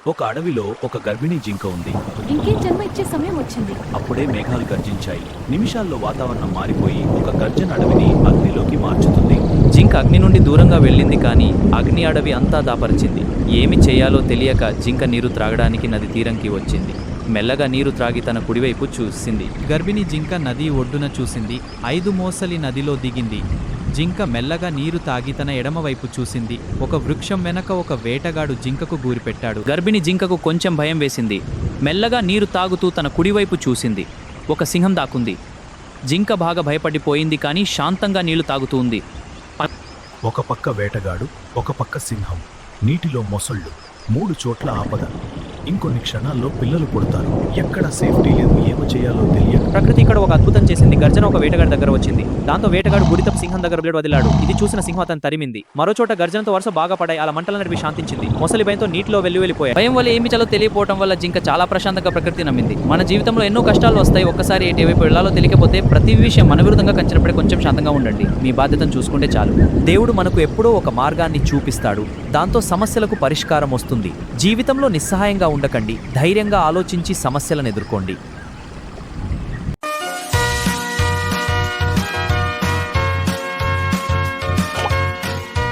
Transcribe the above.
ఒక అడవిలో ఒక గర్భిణీ జింక ఉంది. ఇంకేం జన్మ ఇచ్చే సమయం వచ్చింది. అప్పుడే మేఘాలు గర్జించాయి. నిమిషాల్లో వాతావరణం మారిపోయి ఒక గర్జన అడవిని అగ్నిలోకి మార్చుతుంది. జింక అగ్ని నుండి దూరంగా వెళ్ళింది, కానీ అగ్ని అడవి అంతా దాపరిచింది. ఏమి చేయాలో తెలియక జింక నీరు త్రాగడానికి నది తీరంకి వచ్చింది. మెల్లగా నీరు త్రాగి తన కుడివైపు చూసింది. గర్భిణి జింక నది ఒడ్డున చూసింది. 5 మోసలి నదిలో దిగింది. జింక మెల్లగా నీరు తాగి తన ఎడమవైపు చూసింది. ఒక వృక్షం వెనక ఒక వేటగాడు జింకకు గూరిపెట్టాడు. గర్భిణి జింకకు కొంచెం భయం వేసింది. మెల్లగా నీరు తాగుతూ తన కుడివైపు చూసింది. ఒక సింహం దాక్కుంది. జింక బాగా భయపడిపోయింది, కానీ శాంతంగా నీళ్లు తాగుతూ ఉంది. ఒక పక్క వేటగాడు, ఒక పక్క సింహం, నీటిలో మొసళ్ళు, 3 చోట్ల ఆపద. ఇంకొన్ని క్షణాల్లో పిల్లలు పుడతారు. ఎక్కడ సేఫ్టీ లేదు, ఏమో చేయాలో తెలియదు. ప్రకృతి ఇక్కడ ఒక అద్భుతం చేసింది. గర్జన ఒక వేటగాడి దగ్గర వచ్చింది. దాంతో వేటగాడు గురితపు సింహం దగ్గర బ్లేడ్ వదిలాడు. ఇది చూసిన సింహం అతను తరిమింది. మరో చోట గర్జనతో వరుస బాగా పడాయి. అలా మంటల నడిపి శాంతించింది. మొసలి భయంతో నీటిలో వెళ్ళిపోయాయి. భయం వల్ల ఏమి చేయాలో తెలియపోవడం వల్ల జింక చాలా ప్రశాంతంగా ప్రకృతి నమ్మింది. మన జీవితంలో ఎన్నో కష్టాలు వస్తాయి. ఒక్కసారి ఎటువైపు వెళ్లాలో తెలియకపోతే ప్రతి విషయం మన విరుద్ధంగా కంచినప్పుడే కొంచెం శాంతంగా ఉండండి. మీ బాధ్యతను చూసుకుంటే చాలు. దేవుడు మనకు ఎప్పుడో ఒక మార్గాన్ని చూపిస్తాడు. దాంతో సమస్యలకు పరిష్కారం వస్తుంది. జీవితంలో నిస్సహాయంగా ఉండకండి. ధైర్యంగా ఆలోచించి సమస్యలను ఎదుర్కోండి.